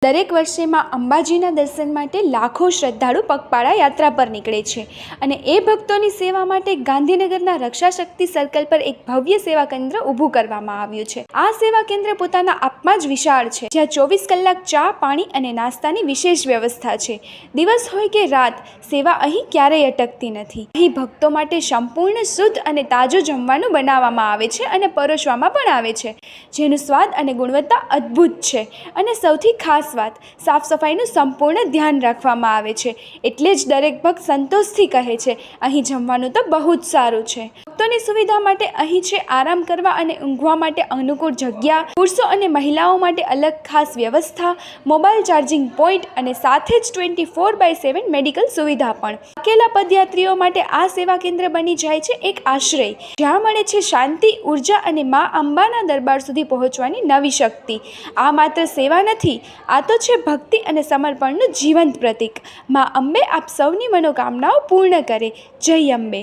દરેક વર્ષે માં અંબાજીના દર્શન માટે લાખો શ્રદ્ધાળુ પગપાળા યાત્રા પર નીકળે છે અને એ ભક્તોની સેવા માટે ગાંધીનગરના રક્ષાશક્તિ સર્કલ પર એક ભવ્ય સેવા કેન્દ્ર ઊભું કરવામાં આવ્યું છે। આ સેવા કેન્દ્ર પોતાના આપમાં જ વિશાળ છે, જ્યાં 24 કલાક ચા, પાણી અને નાસ્તાની વિશેષ વ્યવસ્થા છે। દિવસ હોય કે રાત, સેવા અહીં ક્યારેય અટકતી નથી। અહીં ભક્તો માટે સંપૂર્ણ શુદ્ધ અને તાજું જમવાનું બનાવવામાં આવે છે અને પરોસવામાં પણ આવે છે, જેનું સ્વાદ અને ગુણવત્તા અદ્ભુત છે। અને સૌથી ખાસ વાત, સાફ સફાઈનું સંપૂર્ણ ધ્યાન રાખવામાં આવે છે, એટલે જ દરેક ભક્ત સંતોષથી કહે છે, અહીં જમવાનું તો બહુ જ સારું છે। ભક્તોની સુવિધા માટે અહીં છે આરામ કરવા અને ઊંઘવા માટે અનુકૂળ જગ્યા, પુરુષો અને મહિલાઓ માટે અલગ ખાસ વ્યવસ્થા, મોબાઈલ ચાર્જિંગ પોઈન્ટ અને સાથે જ 24/7 મેડિકલ સુવિધા પણ। થાકેલા પદયાત્રીઓ માટે આ સેવા કેન્દ્ર બની જાય છે એક આશ્રય, જ્યાં મળે છે શાંતિ, ઉર્જા અને મા અંબાના દરબાર સુધી પહોંચવાની નવી શક્તિ। આ માત્ર સેવા નથી, આ તો છે ભક્તિ અને સમર્પણનું જીવંત પ્રતીક। મા અંબે આપ સૌની મનોકામનાઓ પૂર્ણ કરે। જય અંબે।